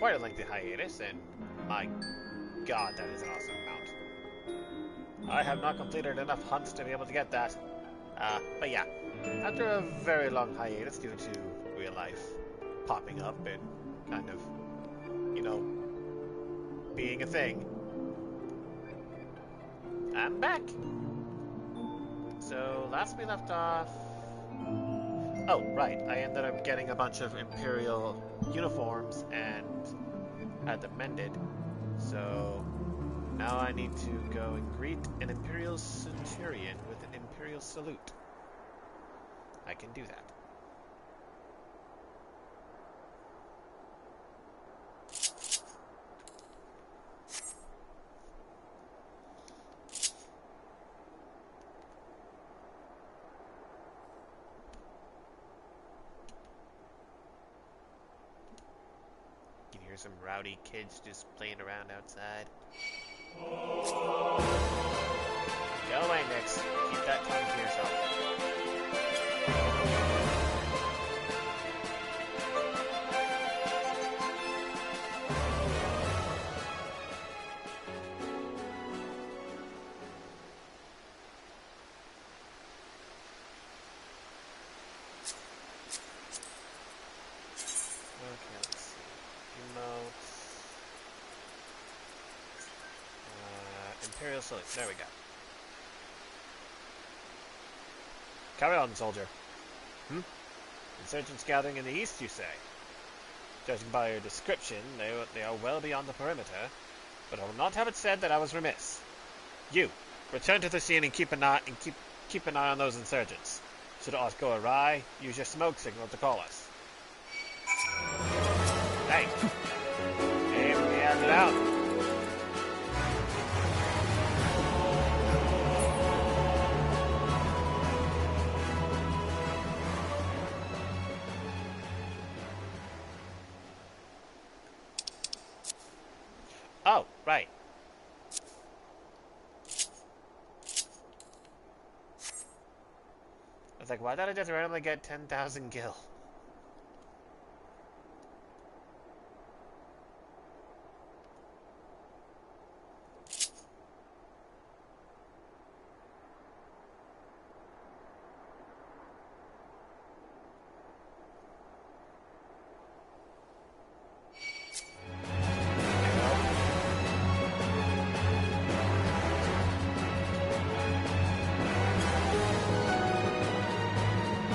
quite a lengthy hiatus, and my god, that is an awesome mount. I have not completed enough hunts to be able to get that. But yeah, after a very long hiatus due to real life popping up and kind of, you know, being a thing, I'm back. So, last we left off... Oh, right, I ended up getting a bunch of Imperial uniforms and had them mended. So, now I need to go and greet an Imperial Centurion with an Imperial salute. I can do that. You can hear some rowdy kids just playing around outside. Go away, Nix. Keep that tongue to yourself. Okay, let's see. Emotes. Imperial salute. There we go. Carry on, soldier. Insurgents gathering in the east, you say? Judging by your description, they are well beyond the perimeter, but I will not have it said that I was remiss. You, return to the scene and keep an eye on those insurgents. Should aught go awry, use your smoke signal to call us. Hey! Aim the hand out! Oh, right. I was like, why did I just randomly get 10,000 gil?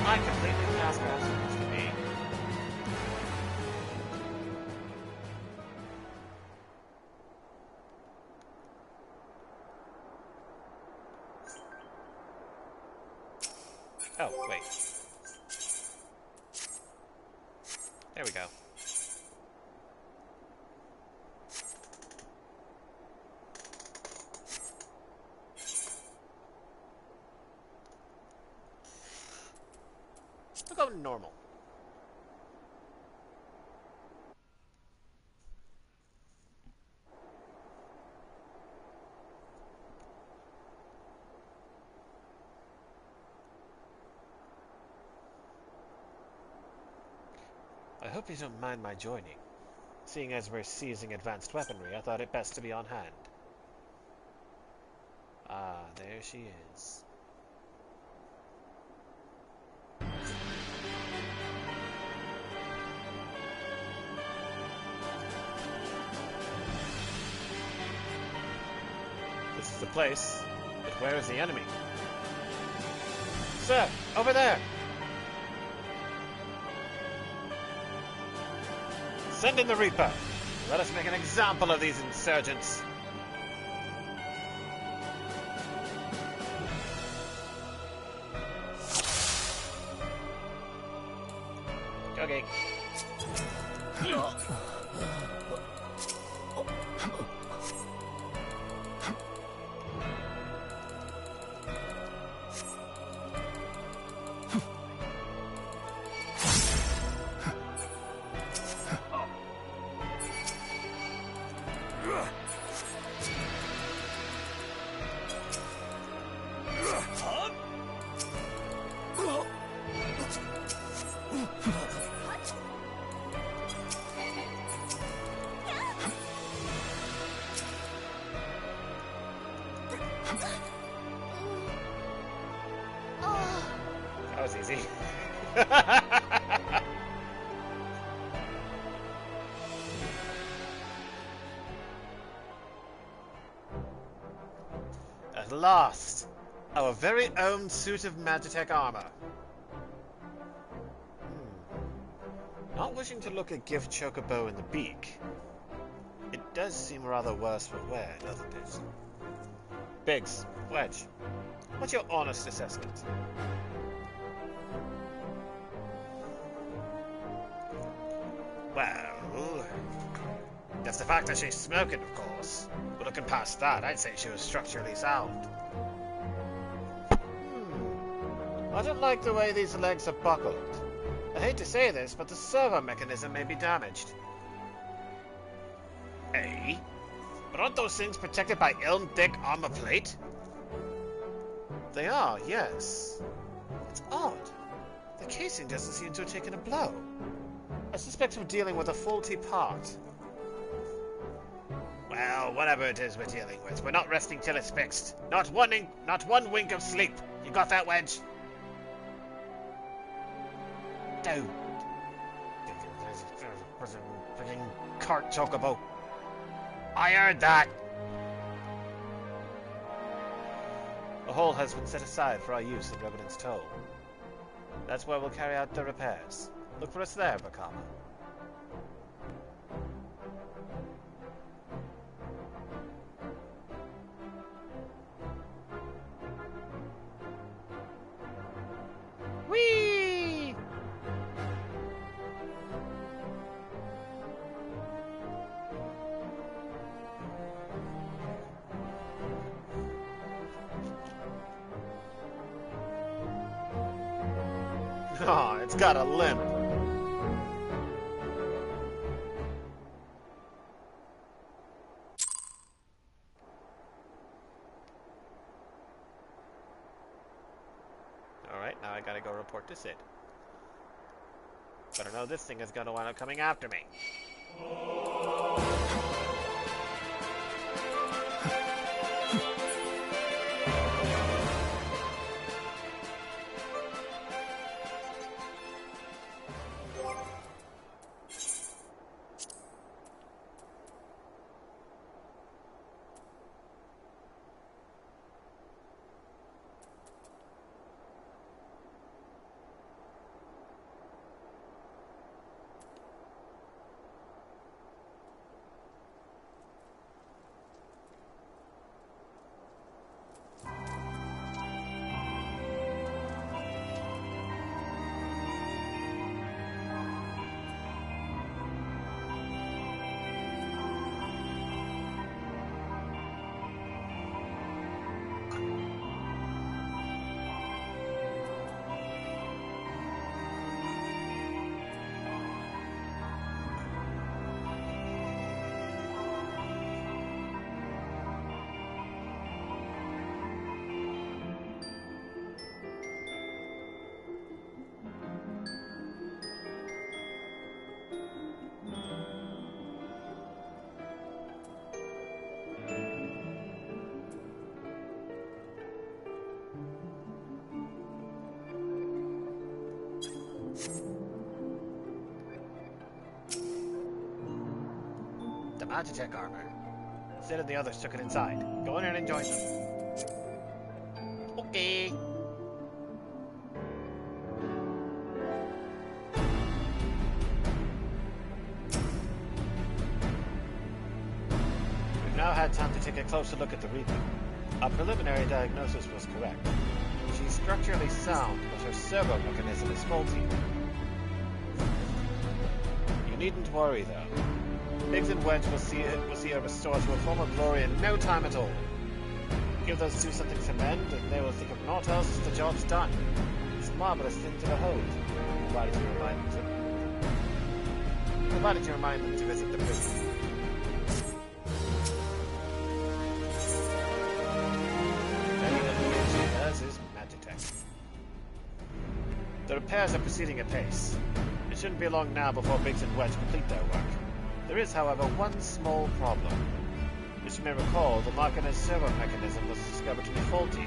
I completely passed what I was supposed to be. Oh, wait. There we go. We'll go normal. I hope you don't mind my joining. Seeing as we're seizing advanced weaponry, I thought it best to be on hand. Ah, there she is. This is the place, but where is the enemy? Sir, over there! Send in the Reaper! Let us make an example of these insurgents! Okay. At last, our very own suit of Magitech armor. Not wishing to look a gift chocobo in the beak, it does seem rather worse for wear, doesn't it? Biggs, Wedge, what's your honest assessment? Well, that's the fact that she's smoking, of course. But looking past that, I'd say she was structurally sound. I don't like the way these legs are buckled. I hate to say this, but the servo mechanism may be damaged. Eh? But aren't those things protected by Ilm-thick armor plate? They are, yes. It's odd. The casing doesn't seem to have taken a blow. I suspect we're dealing with a faulty part. Well, whatever it is we're dealing with, we're not resting till it's fixed. Not one wink of sleep. You got that, Wedge? Don't. Freaking cart chocobo. I heard that. A hole has been set aside for our use in Revenant's Toll. That's where we'll carry out the repairs. Look for us there, Bakama. Whee! Oh, it's got a limp. Alright, now I gotta go report to Sid. Better know this thing is gonna wind up coming after me. Magitech armor. Sid and the others took it inside. Go in there and join them. Okay. We've now had time to take a closer look at the Reaper. Our preliminary diagnosis was correct. She's structurally sound, but her servo mechanism is faulty. You needn't worry, though. Biggs and Wedge will see her restored to her former glory in no time at all. Give those two something to mend, and they will think of naught else as the job's done. It's a marvelous thing to behold, provided you remind them to visit the prison. As is Magitech. The repairs are proceeding apace. It shouldn't be long now before Biggs and Wedge complete their work. There is, however, one small problem. As you may recall, the Machina's servo mechanism was discovered to be faulty.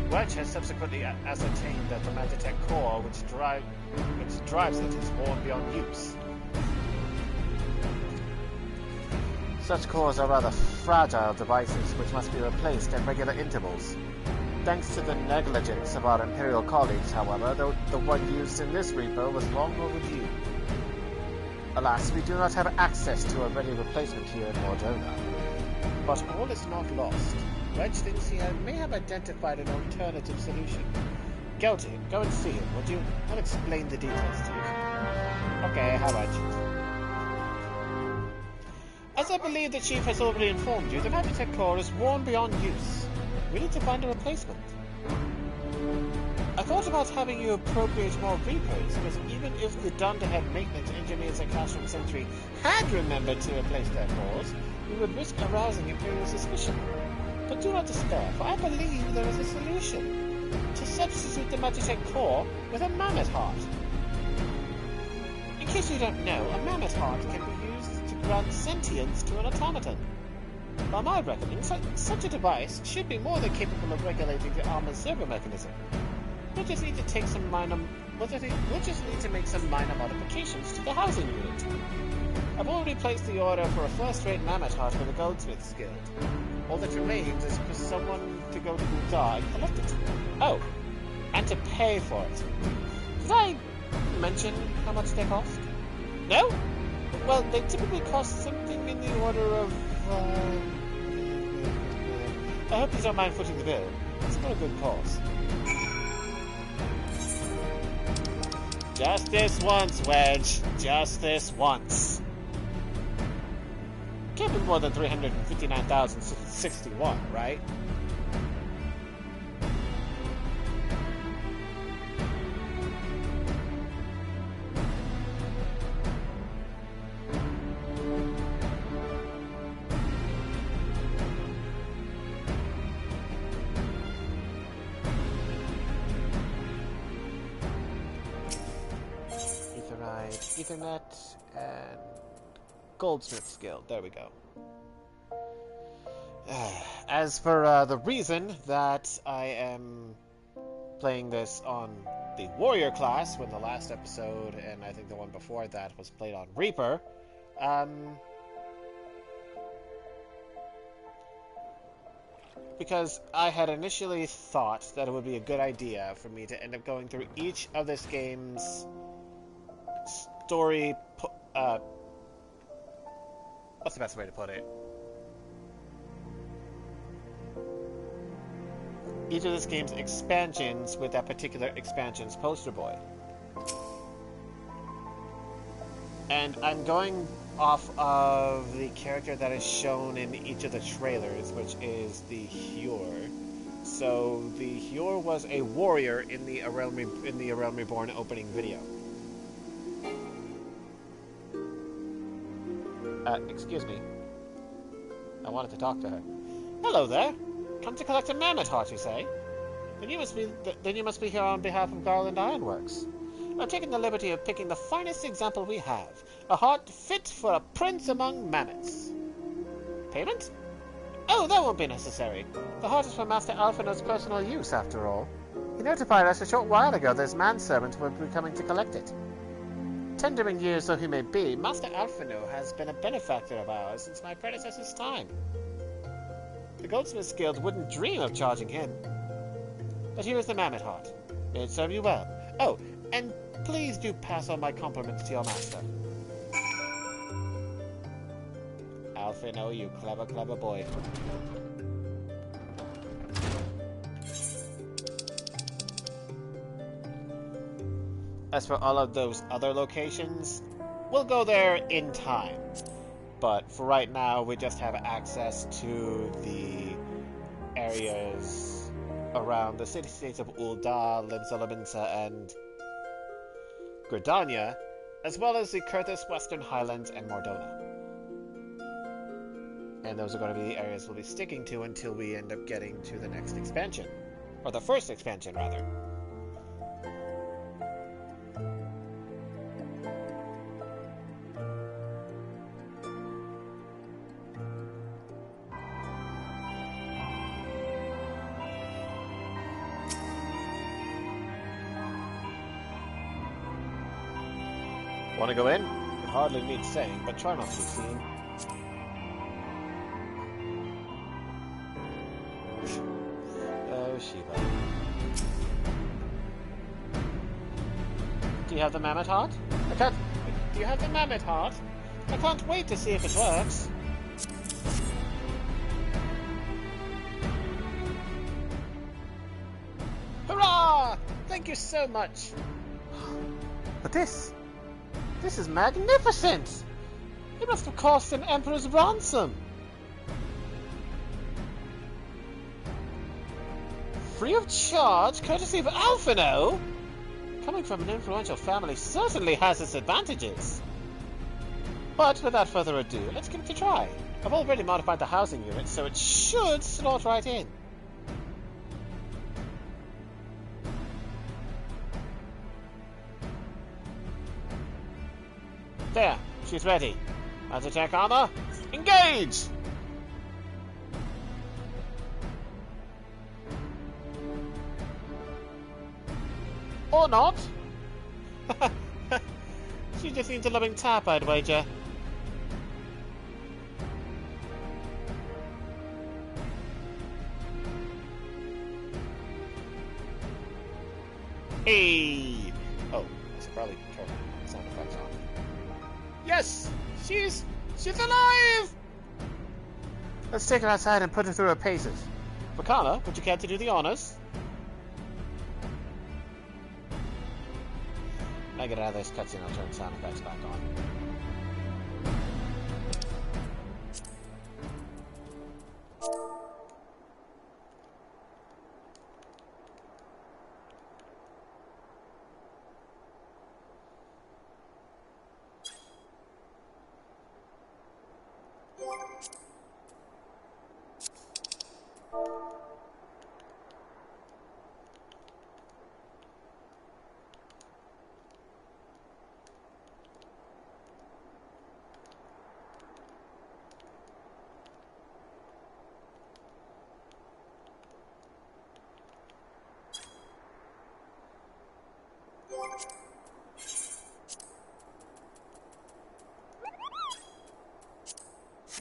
Wedge has subsequently ascertained that the Magitech core which drives it is worn beyond use. Such cores are rather fragile devices which must be replaced at regular intervals. Thanks to the negligence of our Imperial colleagues, however, the one used in this reaper was long overdue. Alas, we do not have access to a ready replacement here in Mordona. But all is not lost. Wedge thinks he may have identified an alternative solution. Go and see him, would you? I'll explain the details to you. Okay, how about you? As I believe the Chief has already informed you, the Magitech core is worn beyond use. We need to find a replacement. I thought about having you appropriate more Reapers, because even if the Dunderhead maintenance engineers at Castrum Sentry had remembered to replace their cores, we would risk arousing Imperial suspicion. But do not despair, for I believe there is a solution. To substitute the Magitech core with a Mammoth Heart. In case you don't know, a Mammoth Heart can be used to grant sentience to an automaton. By my reckoning, such a device should be more than capable of regulating the armor's servo mechanism. We'll just need to make some minor modifications to the housing unit. I've already placed the order for a first-rate Mammoth Heart for the Goldsmiths Guild. All that remains is for someone to go to Uldar and collect it. Oh, and to pay for it. Did I mention how much they cost? No? Well, they typically cost something in the order of... I hope you don't mind footing the bill. It's not a good cause. Just this once, Wedge. Just this once. Can't be more than 359,061, right? Ethernet and Goldsmiths Guild. There we go. As for the reason that I am playing this on the Warrior class, when the last episode, and I think the one before that, was played on Reaper, because I had initially thought that it would be a good idea for me to end up going through each of this game's story, what's the best way to put it? Each of this game's expansions with that particular expansion's poster boy. And I'm going off of the character that is shown in each of the trailers, which is the Hure. So the Hure was a warrior in the A Realm Reborn opening video. Excuse me. I wanted to talk to her. Hello there. Come to collect a Mammoth Heart, you say? Then you must be here on behalf of Garland Ironworks. I've taken the liberty of picking the finest example we have. A heart fit for a prince among mammoths. Payment? Oh, that won't be necessary. The heart is for Master Alphinaud's personal use, after all. He notified us a short while ago that his manservant would be coming to collect it. Tender in years though he may be, Master Alphinaud has been a benefactor of ours since my predecessor's time. The Goldsmiths Guild wouldn't dream of charging him. But here is the Mammoth Heart. May it serve you well. Oh, and please do pass on my compliments to your master. Alphinaud, you clever, clever boy. As for all of those other locations, we'll go there in time. But for right now, we just have access to the areas around the city-states of Uldar, Limsa, and Gridania, as well as the Kurthus, Western Highlands, and Mordona. And those are going to be the areas we'll be sticking to until we end up getting to the next expansion. Or the first expansion, rather. Want to go in? It hardly needs saying, but try not to be seen. Oh, Shiva. Do you have the mammoth heart? I can't... Do you have the mammoth heart? I can't wait to see if it works. Hurrah! Thank you so much. But this is magnificent! It must have cost an emperor's ransom. Free of charge, courtesy of Alphino? Coming from an influential family certainly has its advantages. But without further ado, let's give it a try. I've already modified the housing unit, so it should slot right in. There, she's ready. Anti-tank armor, engage! Or not. She just needs a loving tap, I'd wager. Hey! Oh, I should probably turn sound effects on. Yes! She's alive! Let's take her outside and put her through her paces. Vakana, would you care to do the honors? When I get out of this cutscene, I'll turn sound effects back on.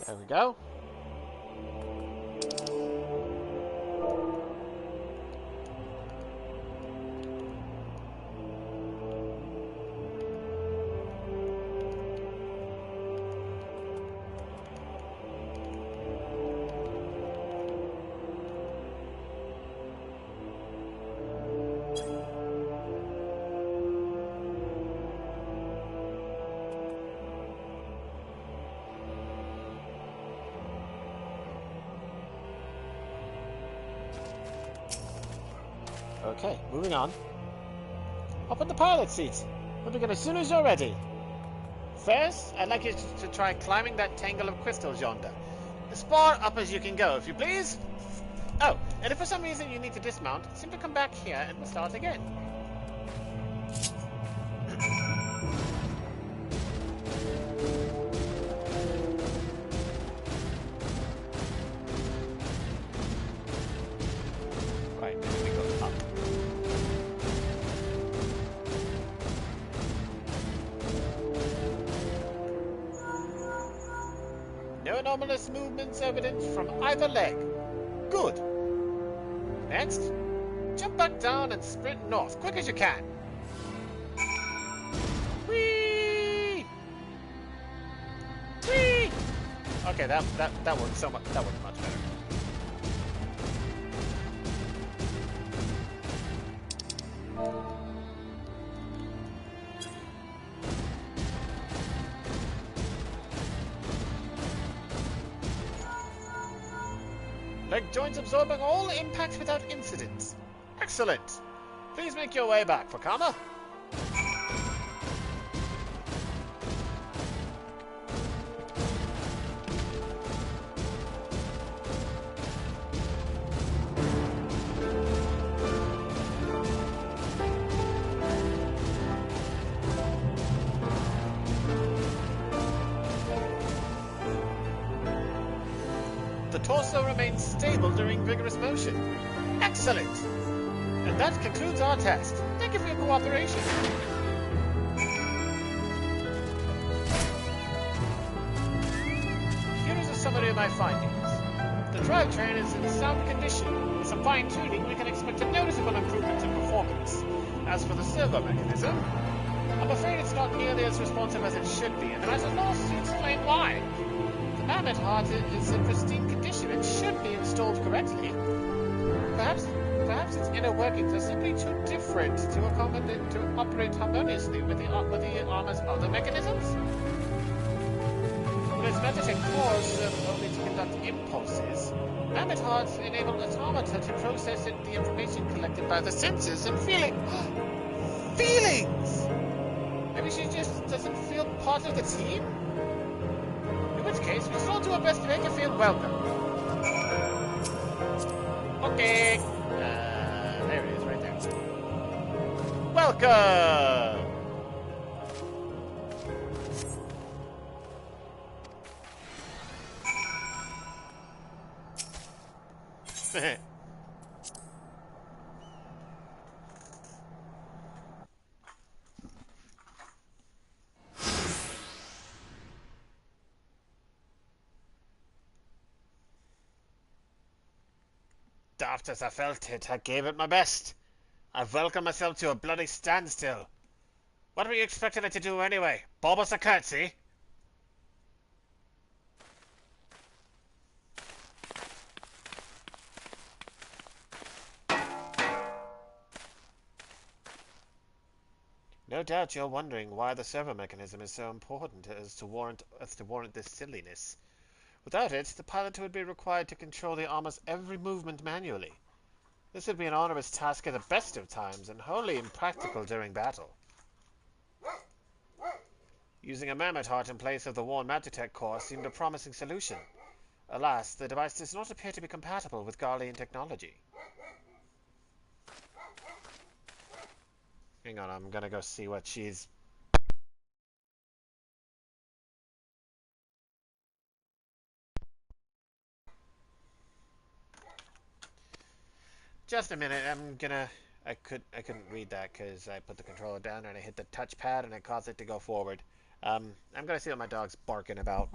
There we go. Okay, moving on. Hop in the pilot seat. We'll begin as soon as you're ready. First, I'd like you to try climbing that tangle of crystals yonder. As far up as you can go, if you please. Oh, and if for some reason you need to dismount, simply come back here and we'll start again. Right, then we go up. No anomalous movements evident from either leg. Good. Next, jump back down and sprint north, quick as you can. Whee! Whee! Okay, that worked so much. That worked much better. Leg joints absorbing all impacts without incident. Excellent. Please make your way back, Vakana. The torso remains stable during vigorous motion. Excellent! And that concludes our test. Thank you for your cooperation. summary of my findings. The drivetrain is in sound condition. With some fine-tuning, we can expect a noticeable improvement in performance. As for the servo mechanism, I'm afraid it's not nearly as responsive as it should be, and I'm at a loss to explain why. The mammoth heart is in pristine condition and should be installed correctly. Perhaps its inner workings are simply too different to operate harmoniously with the armor's other mechanisms. Whereas magnetic cores serve only to conduct impulses, mammoth hearts enable automata to process the information collected by the senses and feelings! Maybe she just doesn't feel part of the team? In which case, we should all do our best to make her feel welcome. Okay. There it is, right there. Welcome! Daft as I felt it, I gave it my best. I've welcomed myself to a bloody standstill. What were you expecting it to do anyway? Bob us a curtsy? No doubt you're wondering why the servo mechanism is so important as to warrant this silliness. Without it, the pilot would be required to control the armor's every movement manually. This would be an onerous task at the best of times, and wholly impractical during battle. Using a mammoth heart in place of the worn Magitech core seemed a promising solution. Alas, the device does not appear to be compatible with Garlean technology. Hang on, I'm gonna go see what she's... Just a minute, I couldn't read that because I put the controller down and I hit the touchpad and it caused it to go forward. I'm gonna see what my dog's barking about.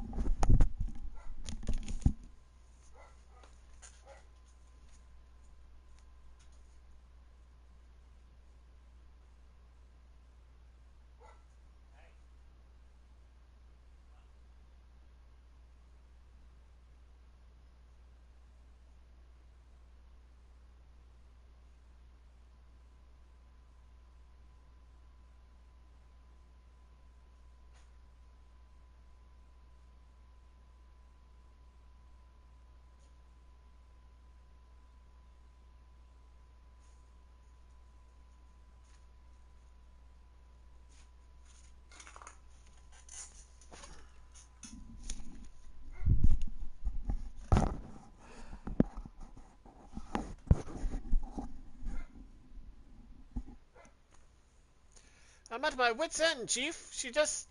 I'm at my wit's end, Chief. She just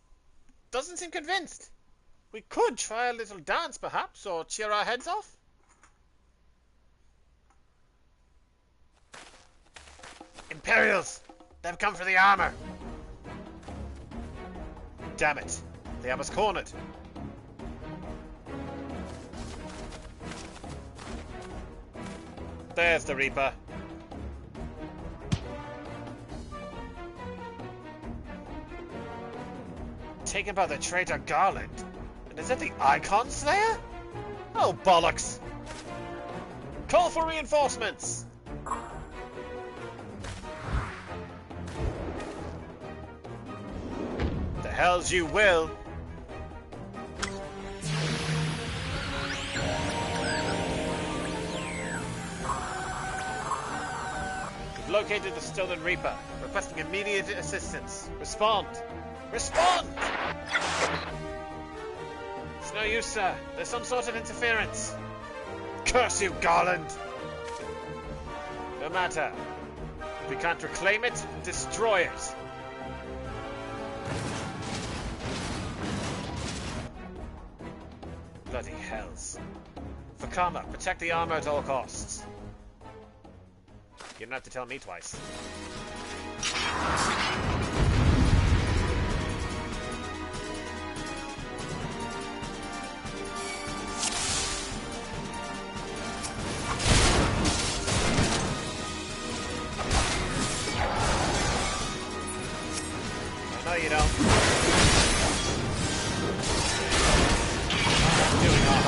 doesn't seem convinced. We could try a little dance, perhaps, or cheer our heads off. Imperials! They've come for the armor! Damn it. The armor's cornered. There's the Reaper. Taken by the traitor Garland. And is that the Icon Slayer? Oh, bollocks! Call for reinforcements! The hells you will! We've located the stolen Reaper, requesting immediate assistance. Respond! Respond! It's no use, sir. There's some sort of interference. Curse you, Garland! No matter. If we can't reclaim it, destroy it. Bloody hells. Fakama, protect the armor at all costs. You don't have to tell me twice.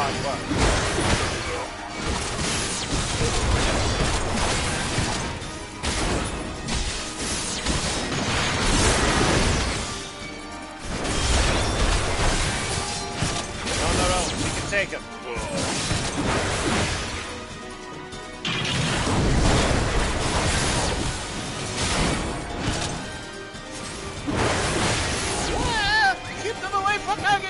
hard work. On their own, we can take them. Keep them away from Maggie!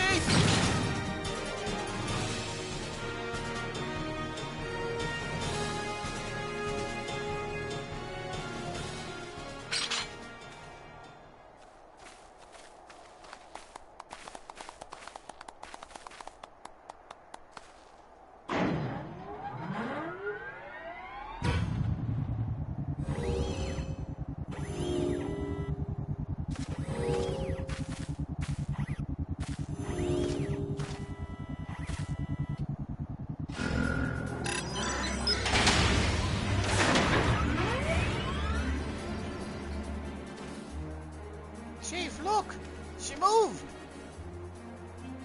Chief, look! She moved!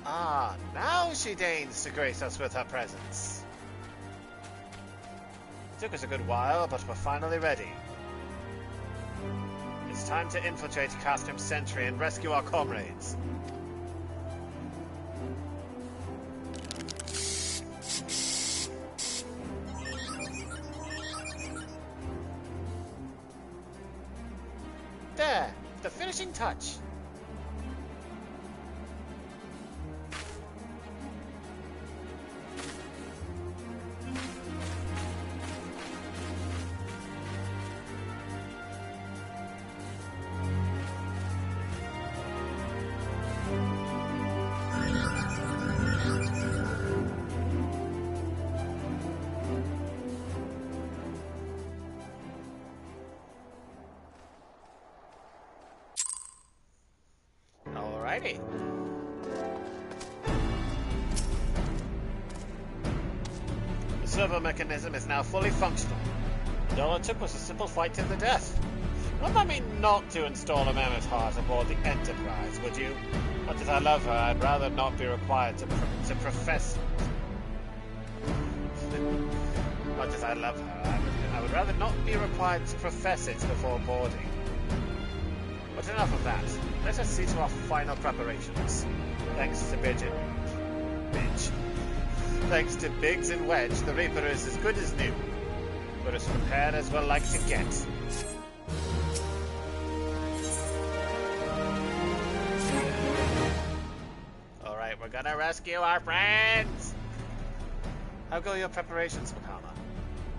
Ah, now she deigns to grace us with her presence. It took us a good while, but we're finally ready. It's time to infiltrate Castrum Sentry and rescue our comrades. There! The finishing touch! Alrighty. The servo mechanism is now fully functional, and all it took was a simple fight to the death. Wouldn't that mean not to install a mammoth heart aboard the Enterprise, would you? Much as I love her, I'd rather not be required to profess... Much as I love her, I would rather not be required to profess it before boarding. But enough of that. Let us see to our final preparations. Thanks to Thanks to Biggs and Wedge, the Reaper is as good as new. We're as prepared as we'll like to get. Alright, we're gonna rescue our friends! How go your preparations, Makama?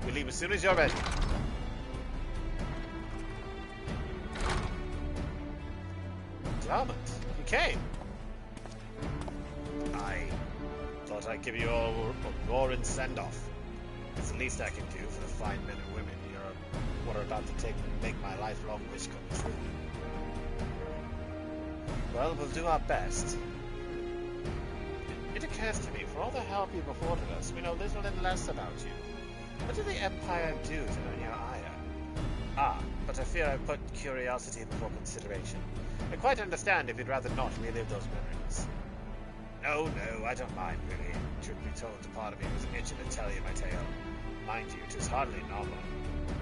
We leave as soon as you're ready. Diamond, you came. I thought I'd give you all a roaring send-off. It's the least I can do for the fine men and women what are about to make my lifelong wish come true. Well, we'll do our best. It occurs to me, for all the help you've afforded us, we know little and less about you. What did the Empire do to earn your ire? Ah, but I fear I've put curiosity before consideration. I quite understand if you'd rather not relive those memories. No, I don't mind, really. Truth be told, a part of me was itching to tell you my tale. Mind you, 'tis hardly novel.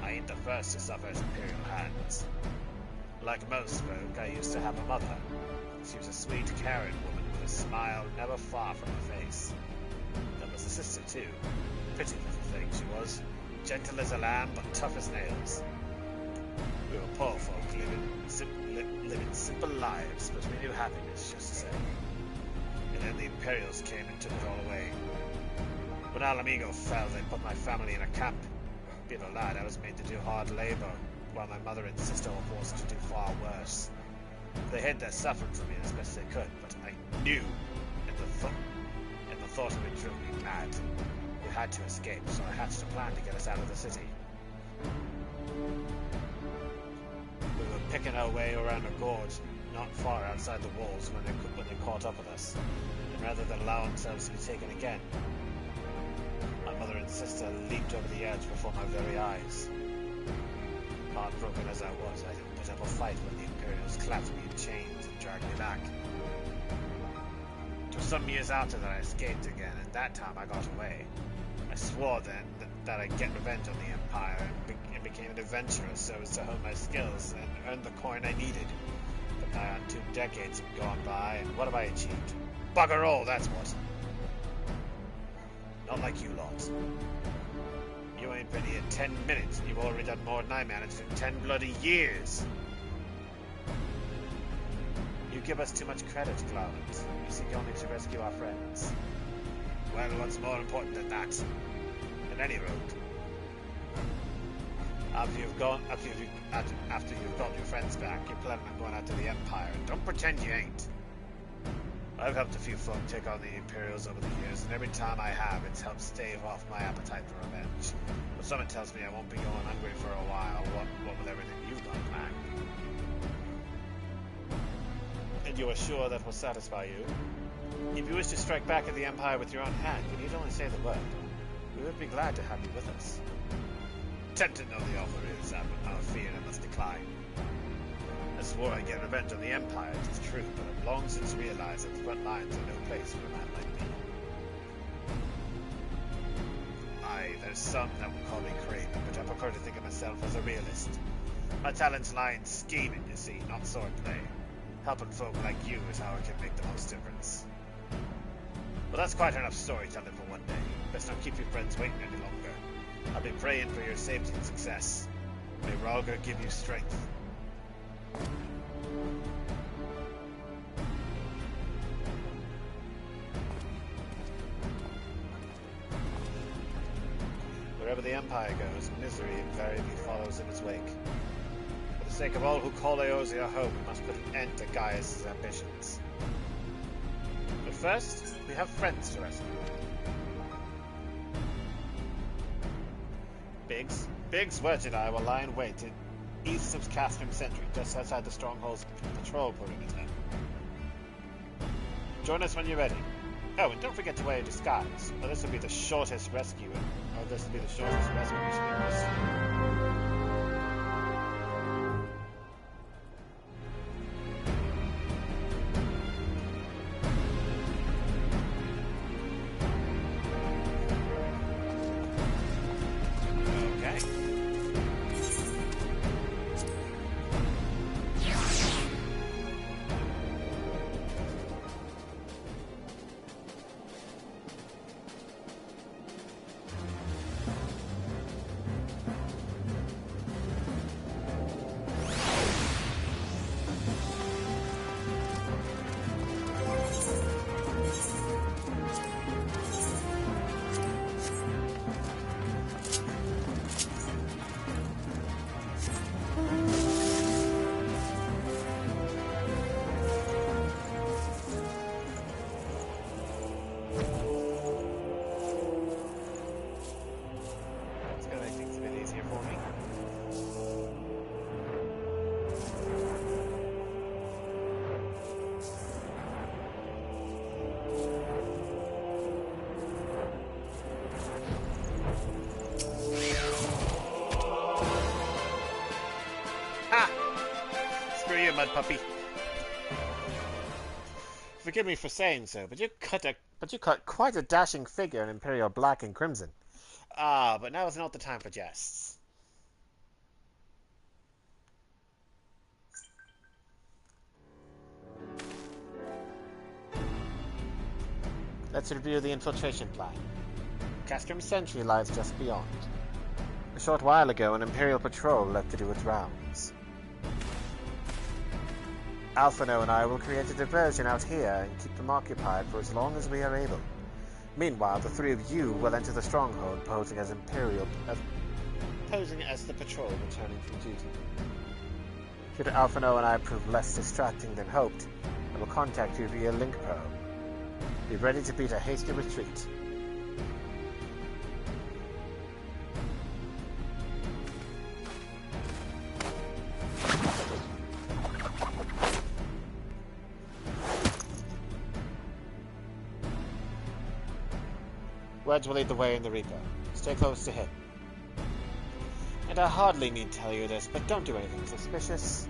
I ain't the first to suffer at Imperial hands. Like most folk, I used to have a mother. She was a sweet, caring woman with a smile never far from her face. There was a sister, too. Pretty little thing she was. Gentle as a lamb, but tough as nails. We were poor folk, living simple lives, but we knew happiness, just to say. And then the Imperials came and took it all away. When Alamigo fell, they put my family in a camp. Being a lad, I was made to do hard labor, while my mother and sister were forced to do far worse. They hid their suffering from me as best they could, but I knew, and the thought of it drove me mad. We had to escape, so I hatched a plan to get us out of the city. We were picking our way around a gorge not far outside the walls when they caught up with us, and rather than allow themselves to be taken again, my mother and sister leaped over the edge before my very eyes. Heartbroken as I was, I didn't put up a fight when the Imperials clapped me in chains and dragged me back. It was some years after that, I escaped again, and that time I got away. I swore then that I'd get revenge on the Empire, and became an adventurer so as to hone my skills and earn the coin I needed. But now 2 decades have gone by, and what have I achieved? Bugger all, that's what. Not like you lot. You ain't been here 10 minutes, and you've already done more than I managed in 10 bloody years. You give us too much credit, Cloud. You seek only to rescue our friends. Well, what's more important than that? At any rate, after you've got your friends back, you're planning on going out to the Empire. Don't pretend you ain't. I've helped a few folk take on the Imperials over the years, and every time I have, it's helped stave off my appetite for revenge. But someone tells me I won't be going hungry for a while, what with everything you've got planned. And you are sure that will satisfy you? If you wish to strike back at the Empire with your own hand, you need only say the word. We would be glad to have you with us. Tempting though the offer is, I fear I must decline. I swore I'd get revenge on the Empire, it is true, but I've long since realized that the front lines are no place for a man like me. Aye, there's some that will call me craven, but I prefer to think of myself as a realist. My talents lie in scheming, you see, not swordplay. Helping folk like you is how I can make the most difference. But that's quite enough storytelling for one day. Best not keep your friends waiting any longer. I'll be praying for your safety and success. May Rhalgr give you strength. Wherever the Empire goes, misery invariably follows in its wake. For the sake of all who call Eorzea home, we must put an end to Gaius' ambitions. But first, we have friends to rescue. Biggs, Wedge, and I will lie in wait east of Castrum Sentry, just outside the Stronghold's patrol perimeter. Join us when you're ready. Oh, and don't forget to wear your disguise, or this will be the shortest rescue experience. Mud puppy. Forgive me for saying so, but you cut quite a dashing figure in Imperial black and crimson. But now is not the time for jests. Let's review the infiltration plan. Castrum Sentry lies just beyond. A short while ago, an Imperial patrol left to do its rounds. Alphino and I will create a diversion out here and keep them occupied for as long as we are able. Meanwhile, the three of you will enter the stronghold, posing as the patrol returning from duty. Should Alphino and I prove less distracting than hoped, I will contact you via link probe. Be ready to beat a hasty retreat. Wedge will lead the way in the Reaper. Stay close to him. And I hardly need tell you this, but don't do anything suspicious.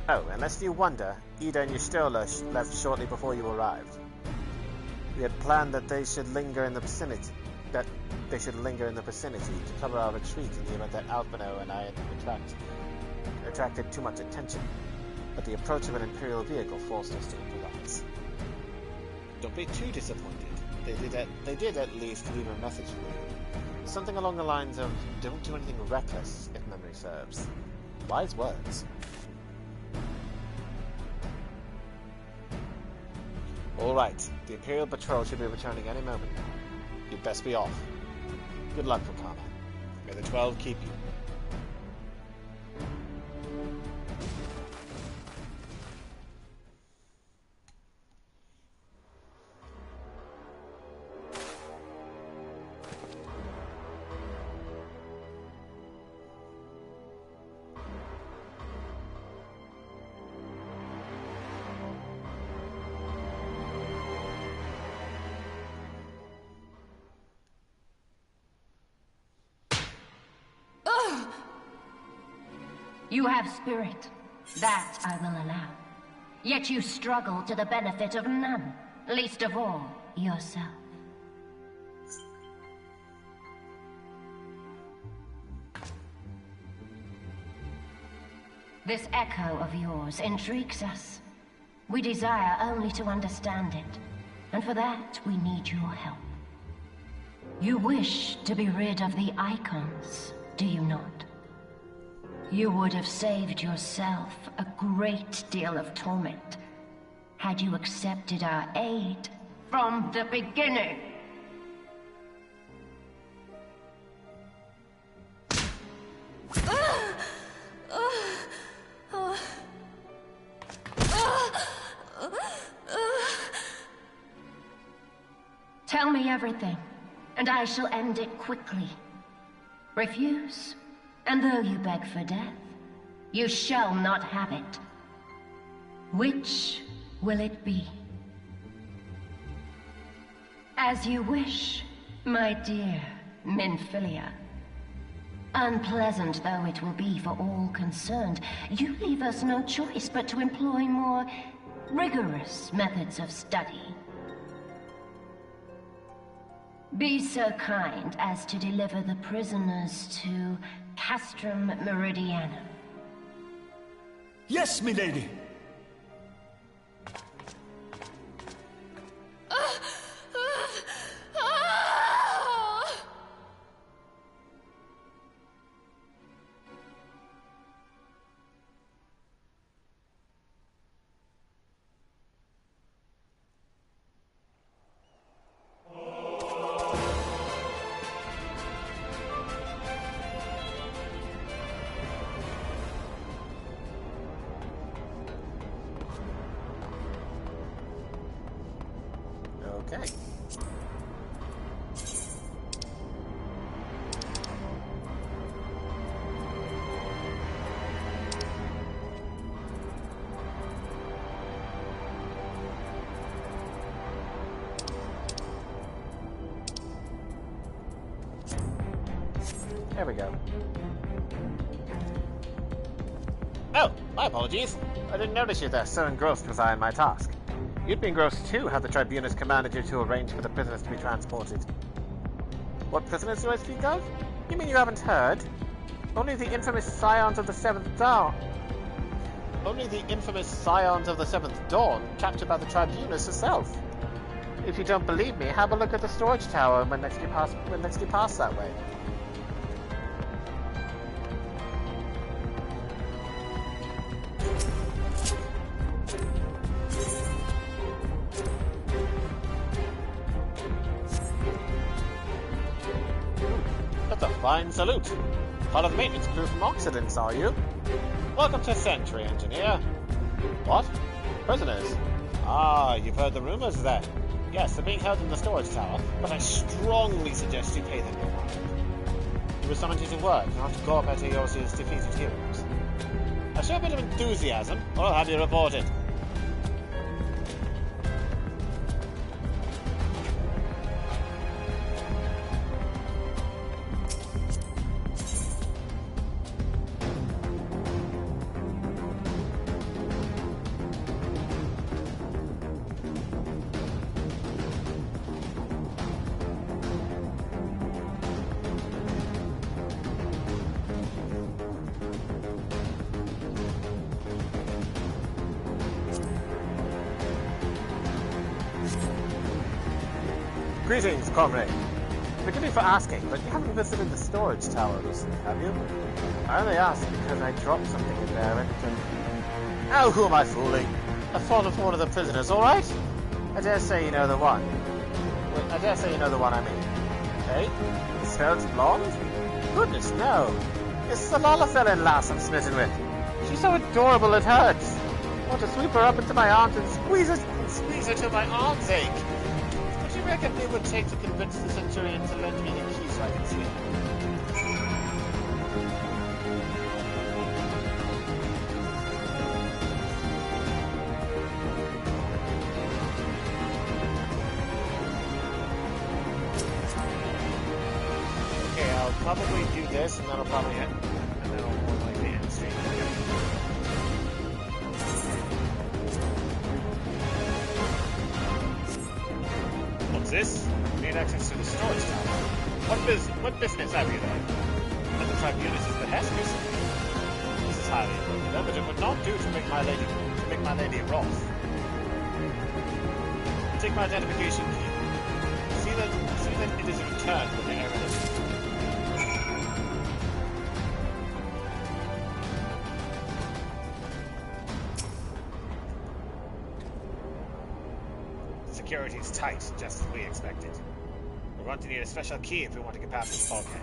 Oh, and lest you wonder, Ida and Yustola left shortly before you arrived. We had planned that they should linger in the vicinity, to cover our retreat in the event that Albino and I had attracted too much attention. But the approach of an Imperial vehicle forced us to improvise. Don't be too disappointed. They did at least leave a message for you. Something along the lines of, don't do anything reckless, if memory serves. Wise words. Alright, the Imperial Patrol should be returning any moment now. You'd best be off. Good luck, Fukama. May the 12 keep you. You have spirit. That I will allow. Yet you struggle to the benefit of none, least of all, yourself. This echo of yours intrigues us. We desire only to understand it, and for that we need your help. You wish to be rid of the icons, do you not? You would have saved yourself a great deal of torment had you accepted our aid from the beginning. Tell me everything, and I shall end it quickly. Refuse? And though you beg for death, you shall not have it. Which will it be? As you wish, my dear Minfilia. Unpleasant though it will be for all concerned, you leave us no choice but to employ more rigorous methods of study. Be so kind as to deliver the prisoners to Castrum Meridianum. Yes, milady. Okay. There we go. Oh, my apologies. I didn't notice you there, so engrossed was I in my task. You'd be engrossed too had the Tribunus commanded you to arrange for the prisoners to be transported. What prisoners do I speak of? You mean you haven't heard? Only the infamous Scions of the Seventh Dawn. Only the infamous Scions of the Seventh Dawn, captured by the Tribunus herself. If you don't believe me, have a look at the storage tower when next you pass that way. Fine salute. Part of the maintenance crew from Occidents, are you? Welcome to Sentry, Engineer. What? Prisoners? Ah, you've heard the rumors then. Yes, they're being held in the storage tower, but I strongly suggest you pay them no mind. You were summoned to work, not to go up at Eosia's defeated heroes. Now show a bit of enthusiasm, or I'll have you reported. Greetings, comrade. Forgive me for asking, but you haven't visited the storage tower recently, have you? I only ask because I dropped something in there and... Oh, who am I fooling? I thought of one of the prisoners, alright? I dare say you know the one. Wait, I dare say you know the one I mean. Eh? The skeleton blonde? Goodness, no. It's the Lalafellan lass I'm smitten with. She's so adorable it hurts. I want to sweep her up into my arms and squeeze her till my arms ache. What do you reckon it would take to convince the Centurion to lend me the key so I can sleep? Okay, I'll probably do this and that'll probably end. And then I'll more likely end stream. This? Need access to the storage tower. What business have you there? At the Tribunus' behest recently. This is highly important, but it would not do to make my lady wrath. Take my identification key. See that it is returned with the error. Security's tight, just as we expected. We're going to need a special key if we want to get past this bulkhead.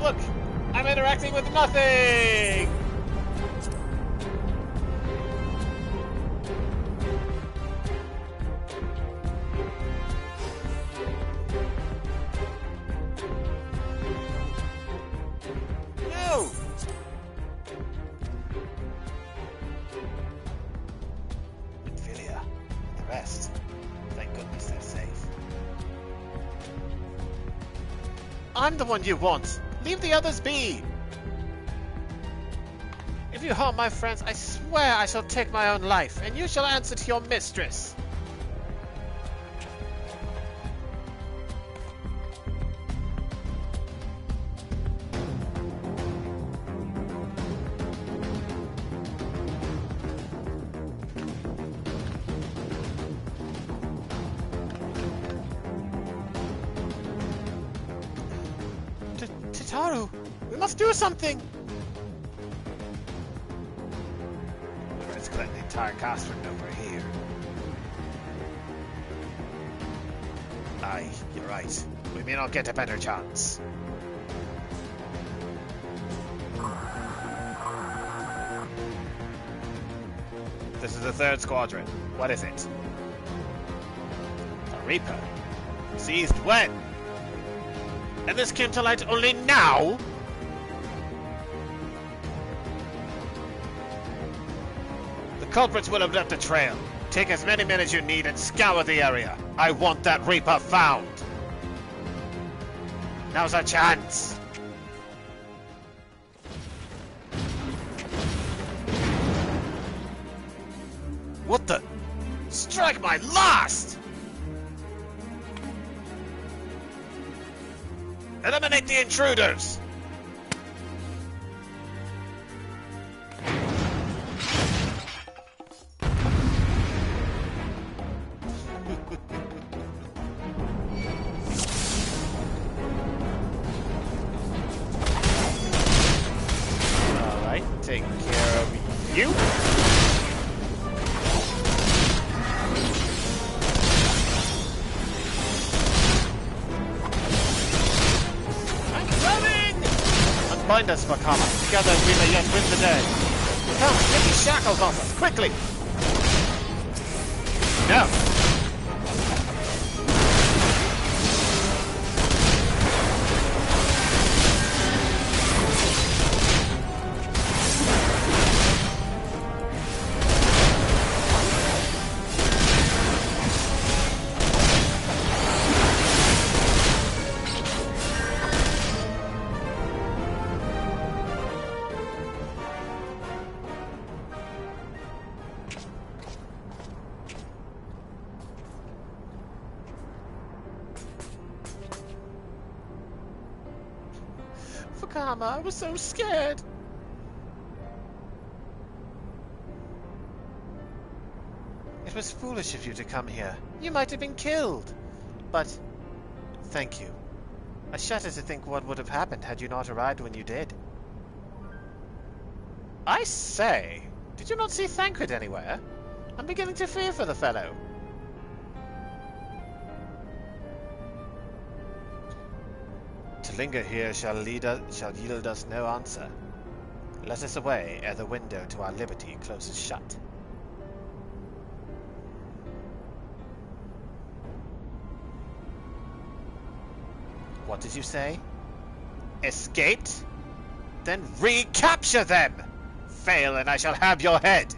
Look! I'm interacting with nothing! No! Ophelia, the rest. Thank goodness they're safe. I'm the one you want! Leave the others be! If you harm my friends, I swear I shall take my own life, and you shall answer to your mistress! Tataru, we must do something! Let's collect the entire Castron over here. Aye, you're right. We may not get a better chance. This is the 3rd Squadron. What is it? A Reaper. Seized when? And this came to light only now? The culprits will have left a trail. Take as many men as you need and scour the area. I want that Reaper found. Now's our chance. What the? Strike my last! Eliminate the intruders! Alright, take care of you. Bind us, Makama. Together we may yet win the day. Come, get these shackles off us, quickly! No! Vakama, I was so scared. It was foolish of you to come here. You might have been killed. But, thank you. I shudder to think what would have happened had you not arrived when you did. I say, did you not see Thancred anywhere? I'm beginning to fear for the fellow. To linger here shall yield us no answer. Let us away ere the window to our liberty closes shut. What did you say? Escaped? Then recapture them! Fail and I shall have your head!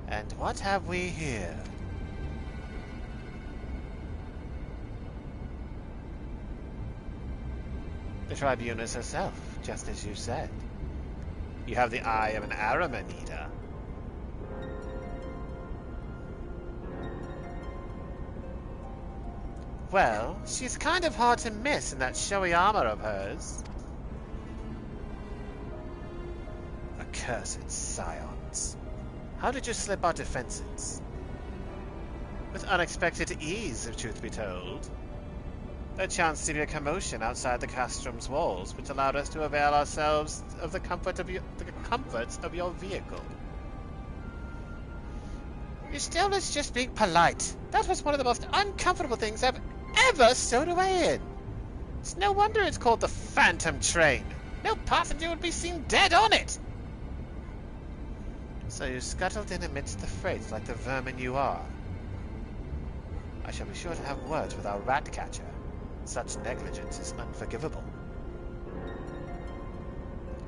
And what have we here? The Tribunus herself, just as you said. You have the eye of an Araman eater. Well, she's kind of hard to miss in that showy armor of hers. Accursed scions. How did you slip our defenses? With unexpected ease, if truth be told. There chanced to be a commotion outside the castrum's walls, which allowed us to avail ourselves of the comforts of your vehicle. Eustalis just being polite. That was one of the most uncomfortable things I've ever stowed away in. It's no wonder it's called the Phantom Train. No passenger would be seen dead on it. So you scuttled in amidst the freight like the vermin you are. I shall be sure to have words with our rat catcher. Such negligence is unforgivable.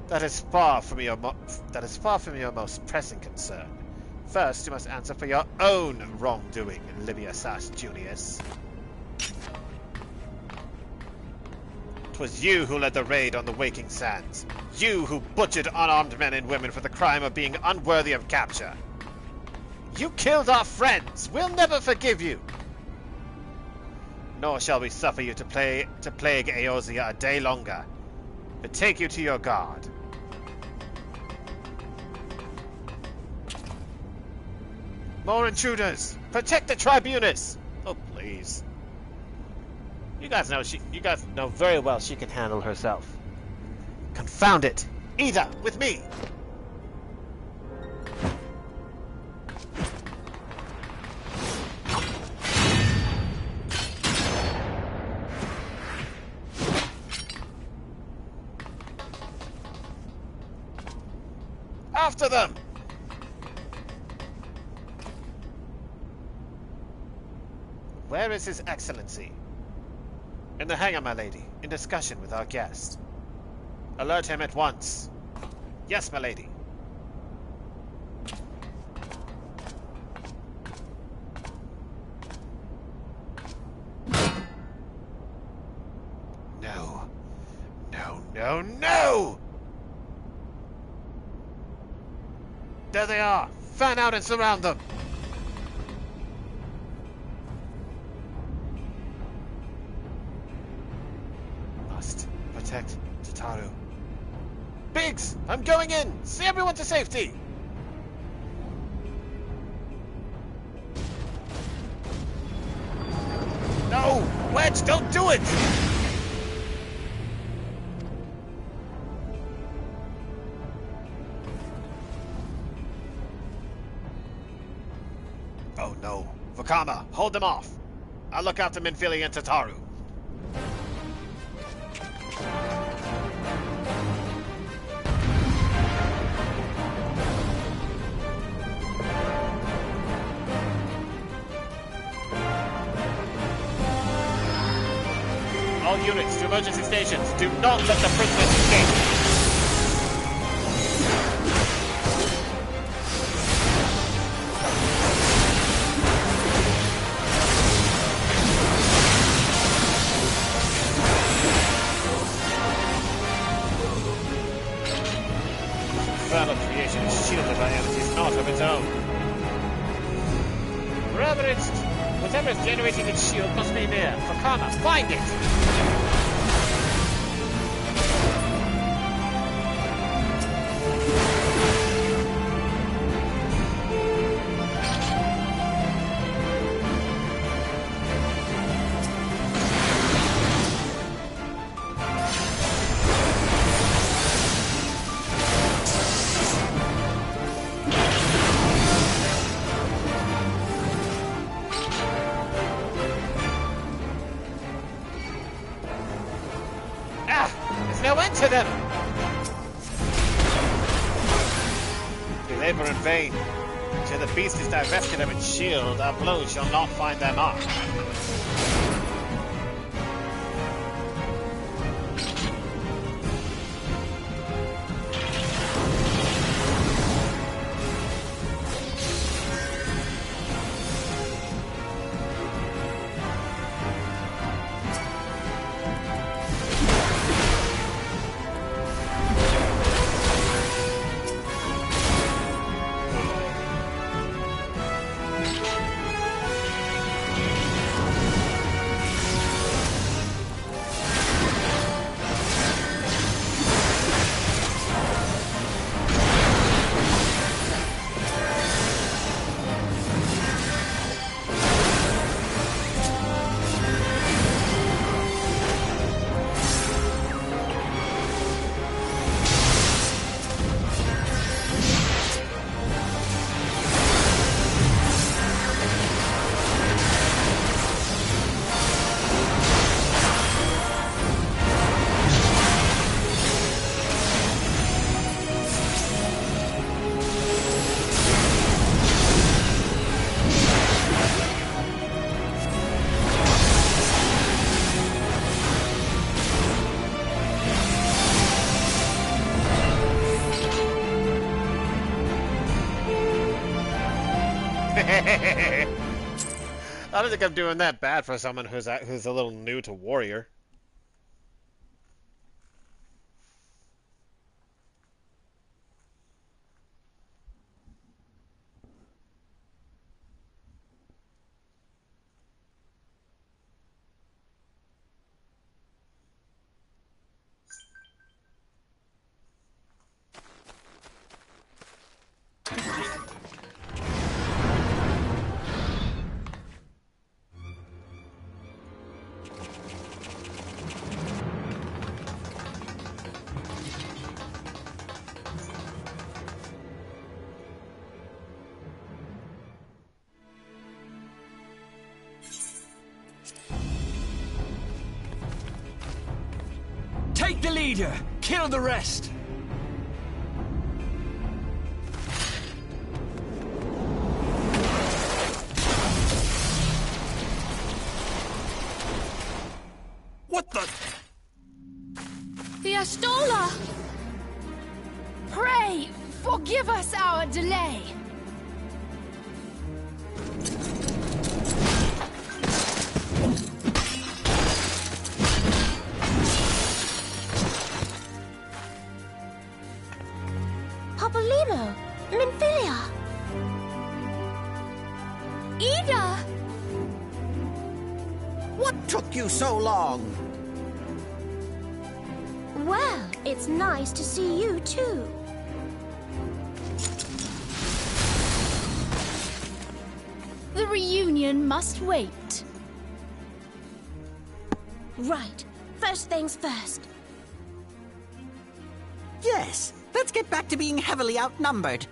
That is far from your most pressing concern. First, you must answer for your own wrongdoing, Libiasas Junius. 'Twas you who led the raid on the Waking Sands. You who butchered unarmed men and women for the crime of being unworthy of capture. You killed our friends. We'll never forgive you. Nor shall we suffer you to plague Eorzea a day longer. But take you to your guard. More intruders! Protect the Tribunus! Oh, please. You guys know very well she can handle herself. Confound it! Either with me! After them! Where is His Excellency? In the hangar, my lady, in discussion with our guest. Alert him at once. Yes, my lady. No. No, no, no! There they are! Fan out and surround them! Must protect Tataru. Biggs! I'm going in! See everyone to safety! No! Wedge, don't do it! Oh no. Vakama, hold them off. I'll look after Minfili and Tataru. units to emergency stations. Do not let the princess escape. Infernal creation is shielded by entities not of its own. Whatever is generating its shield must be near. Fakana, find it! No end to them! They labor in vain. Till the beast is divested of its shield, our blows shall not find their mark. I don't think I'm doing that bad for someone who's a little new to Warrior. Take the leader! Kill the rest! What the... The Astola! Pray, forgive us our delay. Papolimo, Minfilia. Ida! What took you so long? Well, it's nice to see you too. The reunion must wait. Right. First things first. Yes, let's get back to being heavily outnumbered.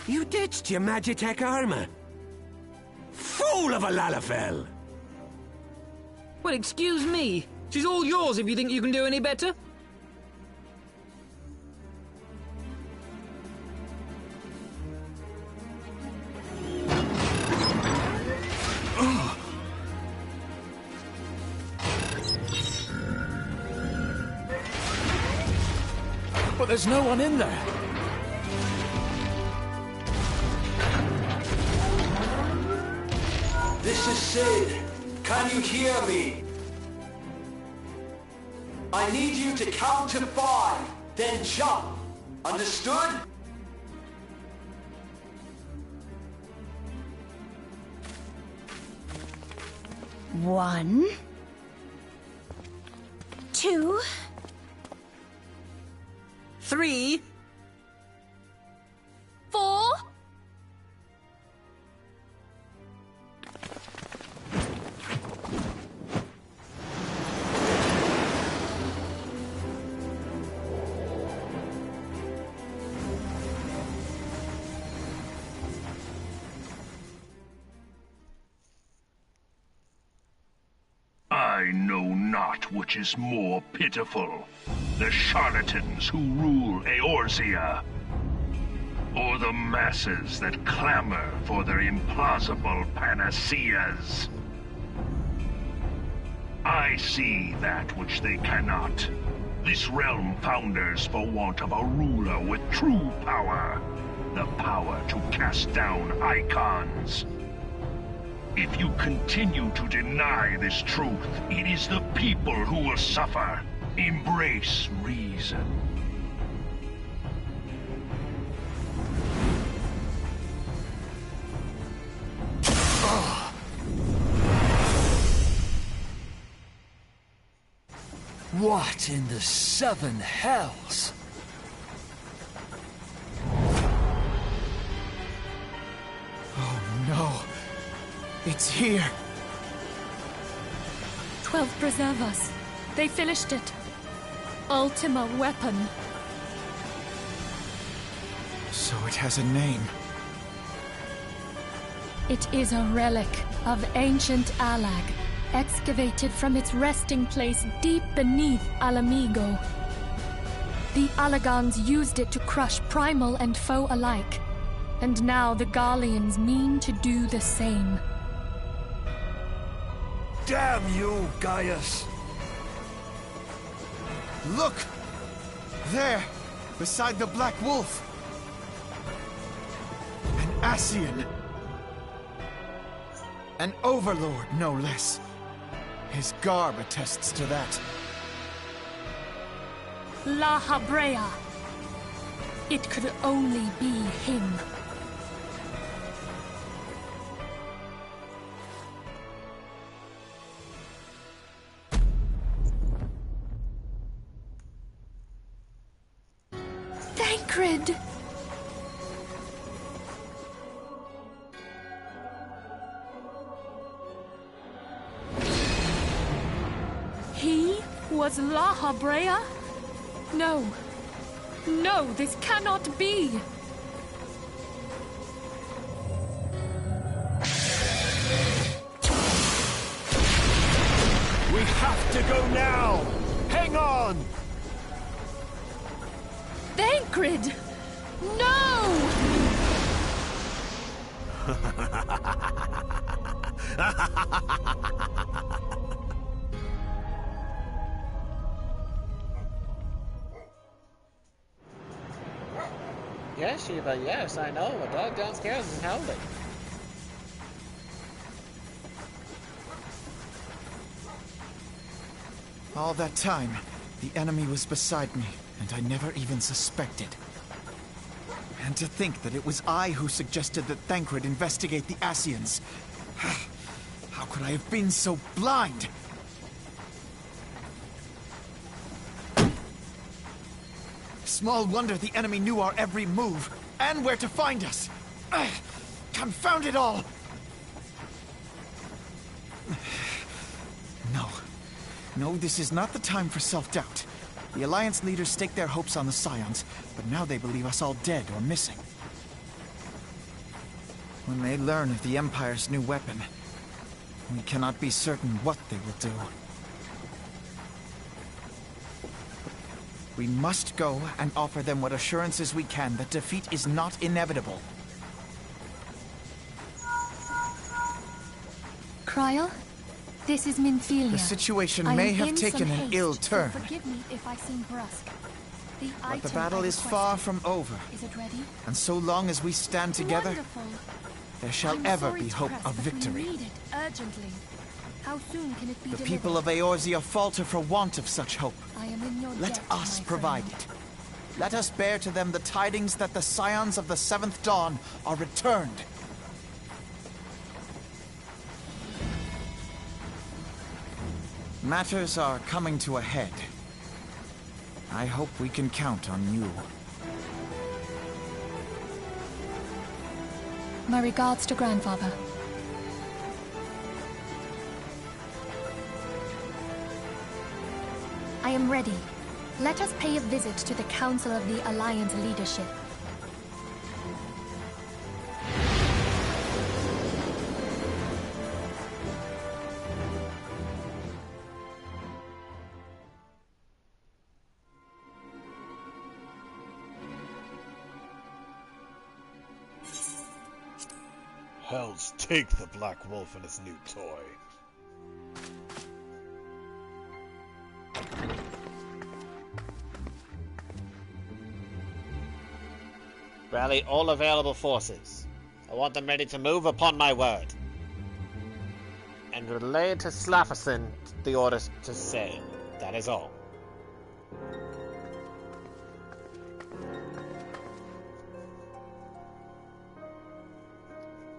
You ditched your Magitech armor. Fool of a Lalafell! Well, excuse me. She's all yours if you think you can do any better. there's no one in there. This is Sid. Can you hear me? I need you to count to 5, then jump. Understood? One, 2, 3. 4. I know not which is more pitiful, the charlatans who rule Eorzea, or the masses that clamor for their implausible panaceas. I see that which they cannot. This realm founders for want of a ruler with true power, the power to cast down icons. If you continue to deny this truth, it is the people who will suffer. Embrace reason. What in the 7 hells? Oh no. It's here. 12 preserve us. They finished it. Ultima weapon. So it has a name. It is a relic of ancient Alag, excavated from its resting place deep beneath Alamigo. The Alagons used it to crush primal and foe alike, and now the Garleans mean to do the same. Damn you, Gaius! Look! There, beside the Black Wolf. An Ascian. An overlord, no less. His garb attests to that. La Habrea. It could only be him. Thancred! He was La Habrea? No. No, this cannot be! We have to go now! Hang on! Thancred! No! Yes, Shiva, yes, I know. A dog downstairs is howling. All that time, the enemy was beside me, and I never even suspected. And to think that it was I who suggested that Thancred investigate the Ascians. How could I have been so blind? Small wonder the enemy knew our every move, and where to find us. Confound it all! No, this is not the time for self-doubt. The Alliance leaders staked their hopes on the Scions, but now they believe us all dead or missing. When they learn of the Empire's new weapon, we cannot be certain what they will do. We must go and offer them what assurances we can that defeat is not inevitable. Kryl, this is Minfilia. The situation I may am have in taken some an haste, ill so turn. forgive me if I seem brusque. But the battle is far from over. Is it ready? And so long as we stand together, Wonderful. there shall I'm ever sorry be to hope press, of but victory. We need it urgently. How soon can it be The delivered? people of Eorzea falter for want of such hope. I am in your Let debt, us my provide friend. it. Let us bear to them the tidings that the scions of the Seventh Dawn are returned. Matters are coming to a head. I hope we can count on you. My regards to Grandfather. I am ready. Let us pay a visit to the Council of the Alliance leadership. Hells take the Black Wolf and his new toy. Rally all available forces. I want them ready to move upon my word. And relay to Slafferson the orders to sail. That is all.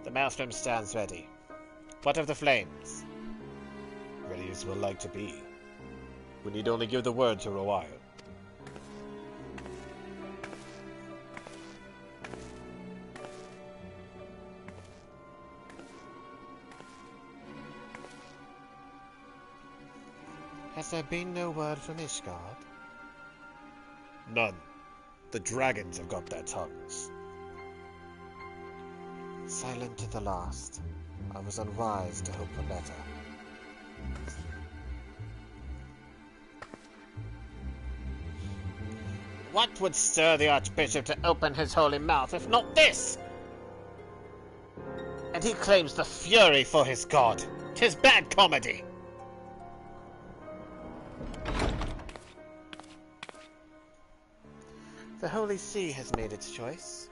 The Maelstrom stands ready. What of the flames? Ready as we'll like to be. We need only give the word to Royal. Has there been no word from Ishgard? None. The dragons have got their tongues. Silent to the last. I was unwise to hope for better. What would stir the Archbishop to open his holy mouth if not this? And he claims the Fury for his god. 'Tis bad comedy. The Holy See has made its choice.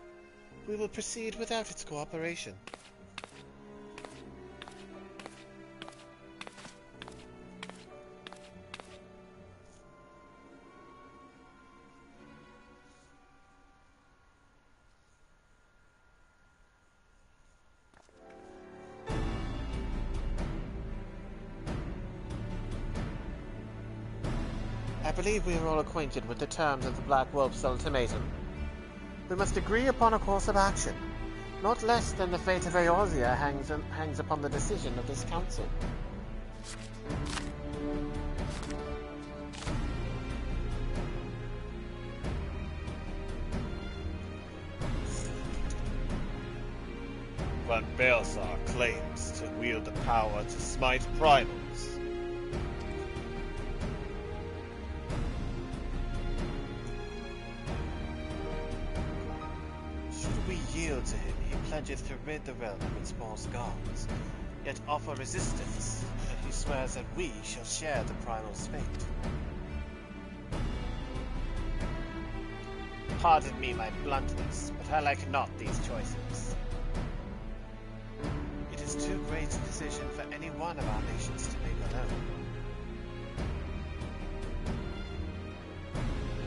We will proceed without its cooperation. I believe we are all acquainted with the terms of the Black Wolf's ultimatum. We must agree upon a course of action. Not less than the fate of Eorzea hangs upon the decision of this council. Van Baelsar claims to wield the power to smite primals. Should we yield to him, he pledges to rid the realm of its false gods, yet offer resistance, and he swears that we shall share the primal's fate. Pardon me my bluntness, but I like not these choices. It is too great a decision for any one of our nations to make alone.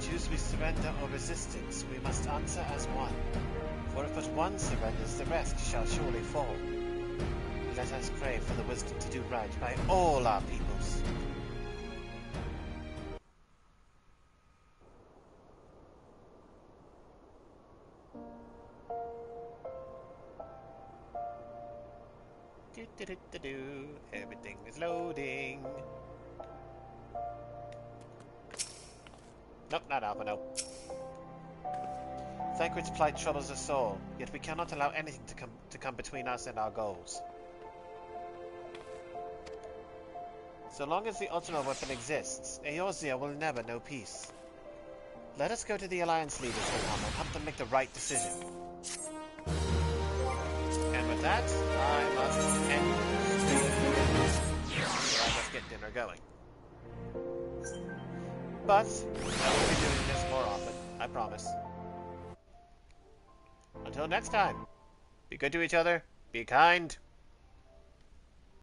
Choose we surrender or resistance, we must answer as one. For if but one surrenders, the rest shall surely fall. Let us pray for the wisdom to do right by all our peoples. Do. Everything is loading. Nope, not Alpha, no. Thancred's plight troubles us all, yet we cannot allow anything to come between us and our goals. So long as the ultimate weapon exists, Eorzea will never know peace. Let us go to the Alliance leaders and help them make the right decision. And with that, I must end the stream. So I must get dinner going. But I will be doing this more often, I promise. Until next time, be good to each other, be kind,